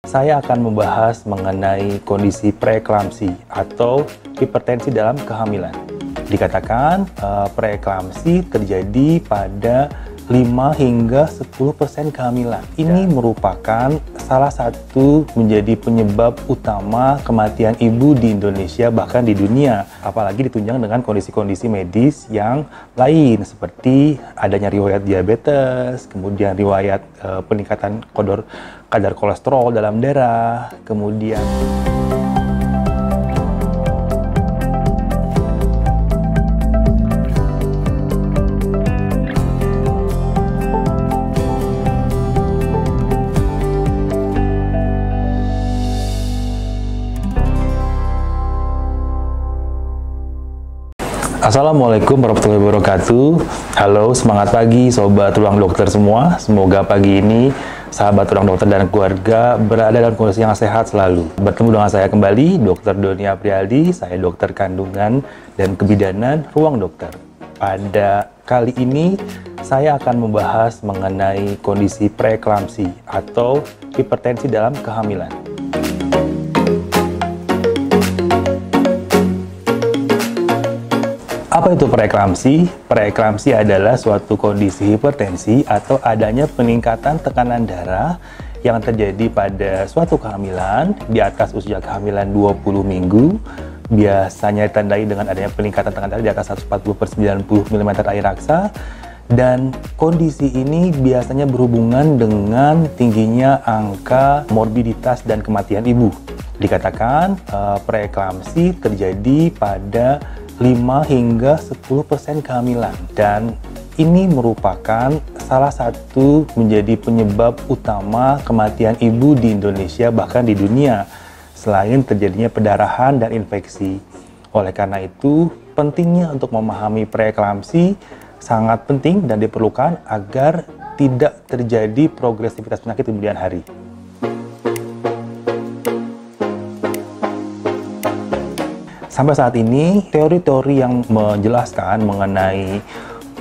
Saya akan membahas mengenai kondisi preeklamsi atau hipertensi dalam kehamilan. Dikatakan preeklamsi terjadi pada 5 hingga 10% kehamilan. Ini merupakan salah satu menjadi penyebab utama kematian ibu di Indonesia bahkan di dunia. Apalagi ditunjang dengan kondisi-kondisi medis yang lain seperti adanya riwayat diabetes, kemudian riwayat peningkatan kadar kolesterol dalam darah, kemudian Assalamualaikum warahmatullahi wabarakatuh. Halo, semangat pagi Sobat Ruang Dokter semua. Semoga pagi ini sahabat Ruang Dokter dan keluarga berada dalam kondisi yang sehat selalu. Bertemu dengan saya kembali, Dr. Doni Aprialdi. Saya dokter kandungan dan kebidanan Ruang Dokter. Pada kali ini, saya akan membahas mengenai kondisi preeklamsi atau hipertensi dalam kehamilan. Apa itu preeklamsi? Preeklamsi adalah suatu kondisi hipertensi atau adanya peningkatan tekanan darah yang terjadi pada suatu kehamilan di atas usia kehamilan 20 minggu. Biasanya ditandai dengan adanya peningkatan tekanan darah di atas 140/90 mm air raksa. Dan kondisi ini biasanya berhubungan dengan tingginya angka morbiditas dan kematian ibu. Dikatakan preeklamsi terjadi pada 5 hingga 10% kehamilan, dan ini merupakan salah satu menjadi penyebab utama kematian ibu di Indonesia bahkan di dunia selain terjadinya pendarahan dan infeksi. Oleh karena itu, pentingnya untuk memahami preeklamsi sangat penting dan diperlukan agar tidak terjadi progresivitas penyakit di kemudian hari. Sampai saat ini, teori-teori yang menjelaskan mengenai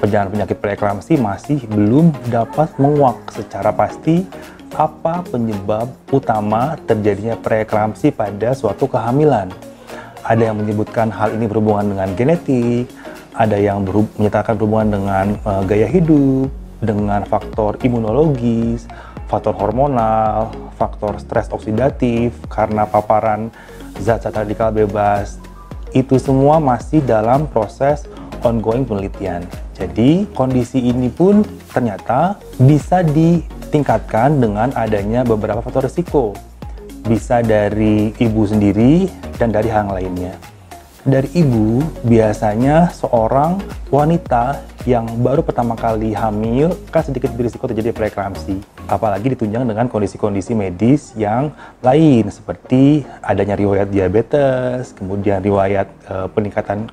perjalanan penyakit preeklamsi masih belum dapat menguak secara pasti apa penyebab utama terjadinya preeklamsi pada suatu kehamilan. Ada yang menyebutkan hal ini berhubungan dengan genetik, ada yang menyatakan berhubungan dengan gaya hidup, dengan faktor imunologis, faktor hormonal, faktor stres oksidatif karena paparan zat-zat radikal bebas. Itu semua masih dalam proses ongoing penelitian. Jadi, kondisi ini pun ternyata bisa ditingkatkan dengan adanya beberapa faktor risiko. Bisa dari ibu sendiri dan dari hal lainnya. Dari ibu, biasanya seorang wanita yang baru pertama kali hamil kan sedikit berisiko terjadi preeklamsi. Apalagi ditunjang dengan kondisi-kondisi medis yang lain seperti adanya riwayat diabetes, kemudian riwayat peningkatan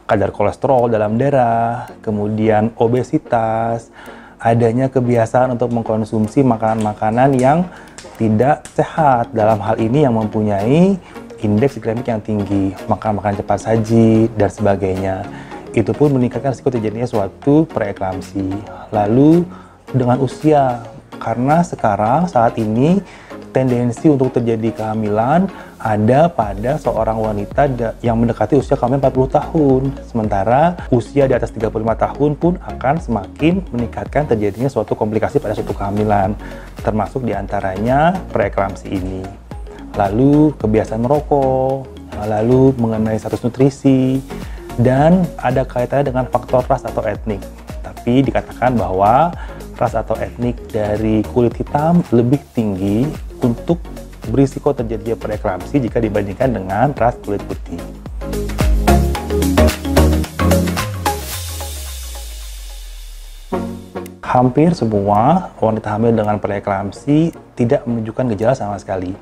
kadar kolesterol dalam darah, kemudian obesitas, adanya kebiasaan untuk mengkonsumsi makanan-makanan yang tidak sehat, dalam hal ini yang mempunyai indeks glikemik yang tinggi, makan-makan cepat saji, dan sebagainya. Itu pun meningkatkan risiko terjadinya suatu preeklamsi. Lalu dengan usia, karena sekarang saat ini tendensi untuk terjadi kehamilan ada pada seorang wanita yang mendekati usia kehamilan 40 tahun. Sementara usia di atas 35 tahun pun akan semakin meningkatkan terjadinya suatu komplikasi pada suatu kehamilan, termasuk diantaranya preeklamsi ini. Lalu kebiasaan merokok, lalu mengenai status nutrisi, dan ada kaitannya dengan faktor ras atau etnik. Tapi dikatakan bahwa ras atau etnik dari kulit hitam lebih tinggi untuk berisiko terjadinya preeklamsi jika dibandingkan dengan ras kulit putih. Hampir semua wanita hamil dengan preeklamsi tidak menunjukkan gejala sama sekali.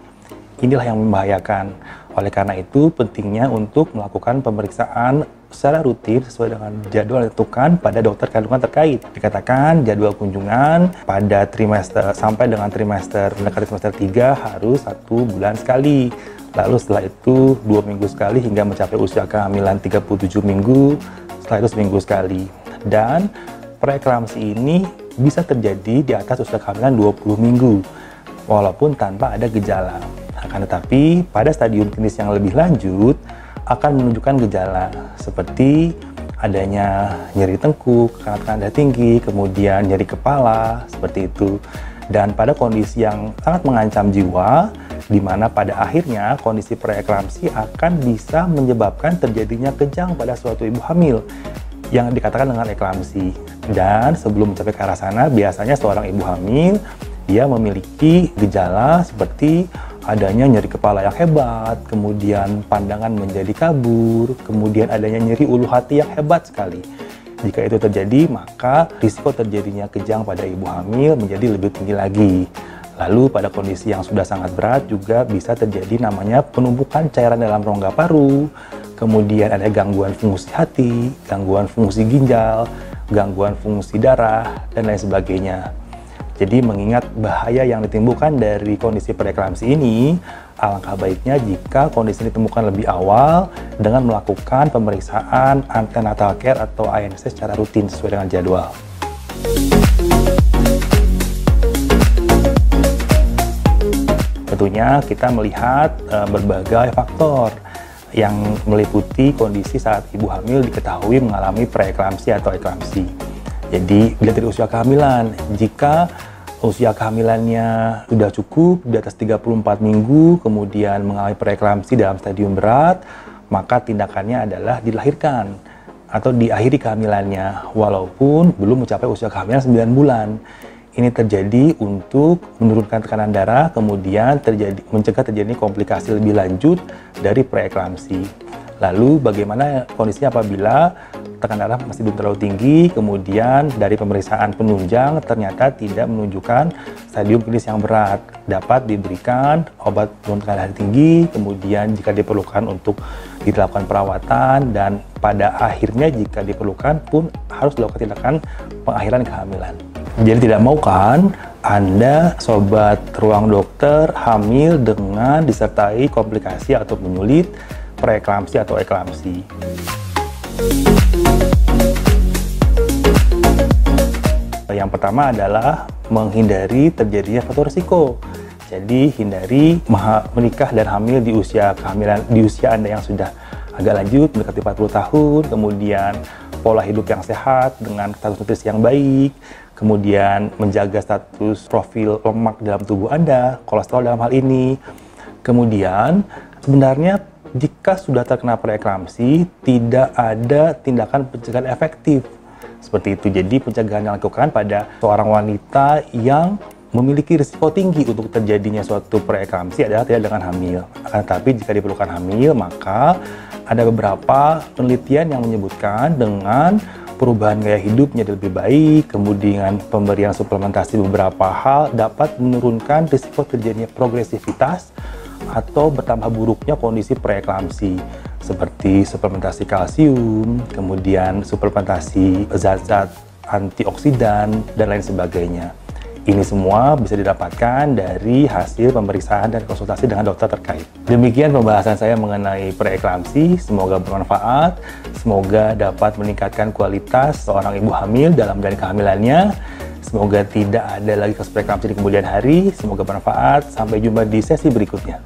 Inilah yang membahayakan. Oleh karena itu, pentingnya untuk melakukan pemeriksaan secara rutin sesuai dengan jadwal yang ditentukan pada dokter kandungan terkait. Dikatakan jadwal kunjungan pada trimester sampai dengan trimester mendekati trimester 3 harus 1 bulan sekali. Lalu setelah itu 2 minggu sekali hingga mencapai usia kehamilan 37 minggu, setelah itu seminggu sekali. Dan preeklamsi ini bisa terjadi di atas usia kehamilan 20 minggu. walaupun tanpa ada gejala. Akan tetapi, pada stadium klinis yang lebih lanjut, akan menunjukkan gejala seperti adanya nyeri tengkuk, tekanan darah tinggi, kemudian nyeri kepala, seperti itu. Dan pada kondisi yang sangat mengancam jiwa, di mana pada akhirnya kondisi preeklamsi akan bisa menyebabkan terjadinya kejang pada suatu ibu hamil yang dikatakan dengan eklamsi. Dan sebelum mencapai ke arah sana, biasanya seorang ibu hamil dia memiliki gejala seperti adanya nyeri kepala yang hebat, kemudian pandangan menjadi kabur, kemudian adanya nyeri ulu hati yang hebat sekali. Jika itu terjadi, maka risiko terjadinya kejang pada ibu hamil menjadi lebih tinggi lagi. Lalu pada kondisi yang sudah sangat berat juga bisa terjadi namanya penumpukan cairan dalam rongga paru, kemudian ada gangguan fungsi hati, gangguan fungsi ginjal, gangguan fungsi darah, dan lain sebagainya. Jadi mengingat bahaya yang ditimbulkan dari kondisi preeklamsi ini, alangkah baiknya jika kondisi ini ditemukan lebih awal dengan melakukan pemeriksaan antenatal care atau ANC secara rutin sesuai dengan jadwal. Tentunya kita melihat berbagai faktor yang meliputi kondisi saat ibu hamil diketahui mengalami preeklamsi atau eklamsi. Jadi dilihat dari usia kehamilan, jika usia kehamilannya sudah cukup di atas 34 minggu, kemudian mengalami preeklamsi dalam stadium berat, maka tindakannya adalah dilahirkan atau diakhiri kehamilannya walaupun belum mencapai usia kehamilan 9 bulan. Ini terjadi untuk menurunkan tekanan darah, kemudian mencegah terjadinya komplikasi lebih lanjut dari preeklamsi. Lalu bagaimana kondisinya apabila tekanan darah masih belum terlalu tinggi, kemudian dari pemeriksaan penunjang ternyata tidak menunjukkan stadium klinis yang berat, dapat diberikan obat penurun tekanan darah tinggi, kemudian jika diperlukan untuk dilakukan perawatan, dan pada akhirnya jika diperlukan pun harus dilakukan tindakan pengakhiran kehamilan. Jadi tidak mau kan Anda sobat ruang dokter hamil dengan disertai komplikasi atau menyulit preeklamsi atau eklamsi. Yang pertama adalah menghindari terjadinya faktor risiko. Jadi hindari menikah dan hamil di usia kehamilan di usia Anda yang sudah agak lanjut mendekati 40 tahun, kemudian pola hidup yang sehat dengan status nutrisi yang baik, kemudian menjaga status profil lemak dalam tubuh Anda, kolesterol dalam hal ini. Kemudian sebenarnya jika sudah terkena preeklamsi, tidak ada tindakan pencegahan efektif. Seperti itu, jadi pencegahan yang dilakukan pada seorang wanita yang memiliki risiko tinggi untuk terjadinya suatu preeklamsi adalah tidak dengan hamil. Tetapi jika diperlukan hamil, maka ada beberapa penelitian yang menyebutkan dengan perubahan gaya hidup menjadi lebih baik, kemudian pemberian suplementasi beberapa hal dapat menurunkan risiko terjadinya progresivitas atau bertambah buruknya kondisi preeklamsi, seperti suplementasi kalsium, kemudian suplementasi zat-zat antioksidan, dan lain sebagainya. Ini semua bisa didapatkan dari hasil pemeriksaan dan konsultasi dengan dokter terkait. Demikian pembahasan saya mengenai preeklamsi, semoga bermanfaat, semoga dapat meningkatkan kualitas seorang ibu hamil dalam menjalani kehamilannya, semoga tidak ada lagi kasus preeklamsi di kemudian hari, semoga bermanfaat, sampai jumpa di sesi berikutnya.